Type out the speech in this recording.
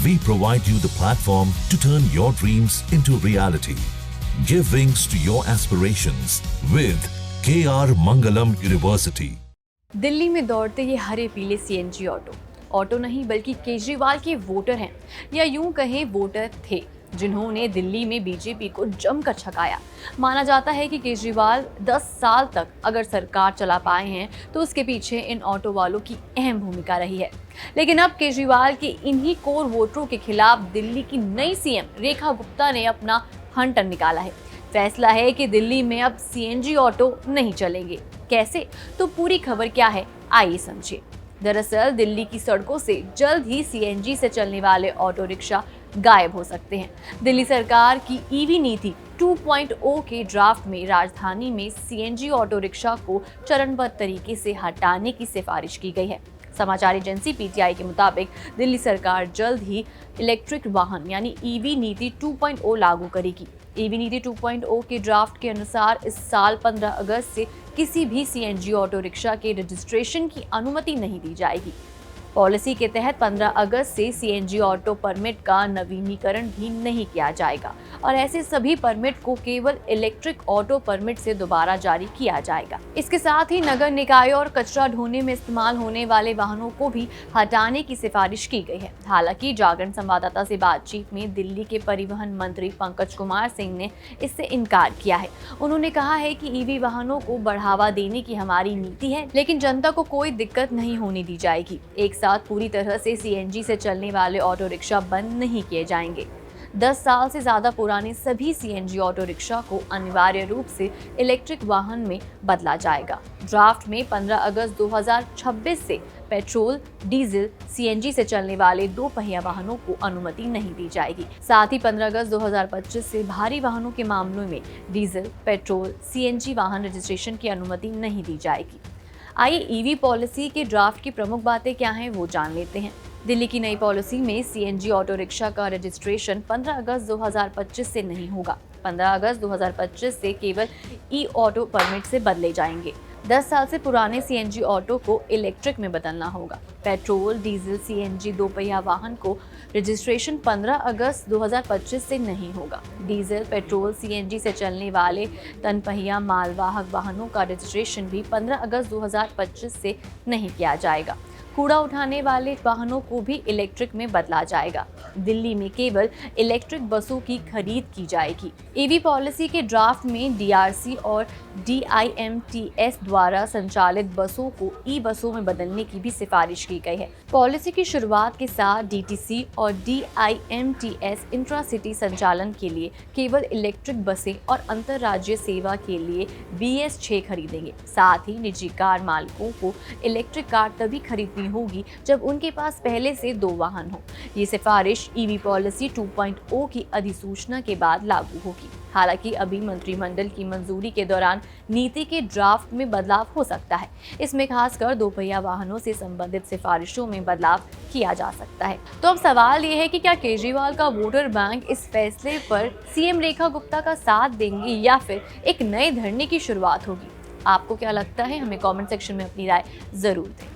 We provide you the platform to turn your dreams into reality. Give wings to your aspirations with KR Mangalam University. Delhi में दौड़ते ये हरे पीले CNG auto नहीं बल्कि केजरीवाल के voter हैं, या यूं कहें वोटर थे, जिन्होंने दिल्ली में बीजेपी को जमकर छकाया। माना जाता है कि केजरीवाल 10 साल तक अगर सरकार चला पाए हैं तो उसके पीछे इन ऑटो वालों की अहम भूमिका रही है। लेकिन अब केजरीवाल के इन्हीं कोर वोटरों के खिलाफ दिल्ली की नई सीएम रेखा गुप्ता ने अपना हंटर निकाला है। फैसला है कि दिल्ली में अब सीएनजी ऑटो नहीं चलेंगे। कैसे? तो पूरी खबर क्या है, आइए समझिए। दरअसल दिल्ली की सड़कों से जल्द ही सीएनजी से चलने वाले ऑटो रिक्शा गायब हो सकते हैं। दिल्ली सरकार की ईवी नीति 2.0 के ड्राफ्ट में राजधानी में सीएनजी ऑटो रिक्शा को चरणबद्ध तरीके से हटाने की सिफारिश की गई है। समाचार एजेंसी पीटीआई के मुताबिक दिल्ली सरकार जल्द ही इलेक्ट्रिक वाहन यानी ईवी नीति 2.0 लागू करेगी। ईवी नीति 2.0 के ड्राफ्ट के अनुसार इस साल 15 अगस्त से किसी भी सीएनजी ऑटो रिक्शा के रजिस्ट्रेशन की अनुमति नहीं दी जाएगी। पॉलिसी के तहत 15 अगस्त से सीएनजी ऑटो परमिट का नवीनीकरण भी नहीं किया जाएगा और ऐसे सभी परमिट को केवल इलेक्ट्रिक ऑटो परमिट से दोबारा जारी किया जाएगा। इसके साथ ही नगर निकाय और कचरा ढोने में इस्तेमाल होने वाले वाहनों को भी हटाने की सिफारिश की गई है। हालांकि जागरण संवाददाता से बातचीत में दिल्ली के परिवहन मंत्री पंकज कुमार सिंह ने इससे इनकार किया है। उन्होंने कहा है कि ईवी वाहनों को बढ़ावा देने की हमारी नीति है, लेकिन जनता को कोई दिक्कत नहीं होने दी जाएगी। एक साथ पूरी तरह से सीएनजी से चलने वाले ऑटो रिक्शा बंद नहीं किए जाएंगे। 10 साल से ज्यादा पुराने सभी सीएनजी ऑटो रिक्शा को अनिवार्य रूप से इलेक्ट्रिक वाहन में बदला जाएगा। ड्राफ्ट में 15 अगस्त 2026 से पेट्रोल, डीजल, सीएनजी से चलने वाले 2 पहिया वाहनों को अनुमति नहीं दी जाएगी। साथ ही 15 अगस्त 2025 से भारी वाहनों के मामलों में डीजल, पेट्रोल, सीएनजी वाहन रजिस्ट्रेशन की अनुमति नहीं दी जाएगी। आइए ईवी पॉलिसी के ड्राफ्ट की प्रमुख बातें क्या हैं वो जान लेते हैं। दिल्ली की नई पॉलिसी में सीएनजी ऑटो रिक्शा का रजिस्ट्रेशन 15 अगस्त 2025 से नहीं होगा। 15 अगस्त 2025 से केवल ई ऑटो परमिट से बदले जाएंगे। 10 साल से पुराने सीएनजी ऑटो को इलेक्ट्रिक में बदलना होगा। पेट्रोल, डीजल, सीएनजी 2 पहिया वाहन को रजिस्ट्रेशन 15 अगस्त 2025 से नहीं होगा। डीजल, पेट्रोल, सीएनजी से चलने वाले तनपहिया मालवाहक वाहनों का रजिस्ट्रेशन भी 15 अगस्त 2025 से नहीं किया जाएगा। कूड़ा उठाने वाले वाहनों को भी इलेक्ट्रिक में बदला जाएगा। दिल्ली में केवल इलेक्ट्रिक बसों की खरीद की जाएगी। ईवी पॉलिसी के ड्राफ्ट में डीआरसी और डीआईएमटीएस द्वारा संचालित बसों को ई बसों में बदलने की भी सिफारिश की गई है। पॉलिसी की शुरुआत के साथ डीटीसी और डीआईएमटीएस इंट्रासिटी संचालन के लिए केवल इलेक्ट्रिक बसें और अंतर्राज्यीय सेवा के लिए BS6 खरीदेंगे। साथ ही निजी कार मालिकों को इलेक्ट्रिक कार तभी खरीदनी होगी जब उनके पास पहले से 2 वाहन हो। ये सिफारिश ईवी पॉलिसी 2.0 की अधिसूचना के बाद लागू होगी। हालांकि अभी मंत्रिमंडल की मंजूरी के दौरान नीति के ड्राफ्ट में बदलाव हो सकता है। इसमें खासकर 2 पहिया वाहनों से संबंधित सिफारिशों में बदलाव किया जा सकता है। तो अब सवाल ये है कि क्या केजरीवाल का वोटर बैंक इस फैसले पर सीएम रेखा गुप्ता का साथ देंगे या फिर एक नए धरने की शुरुआत होगी? आपको क्या लगता है? हमें कमेंट सेक्शन में अपनी राय जरूर दें।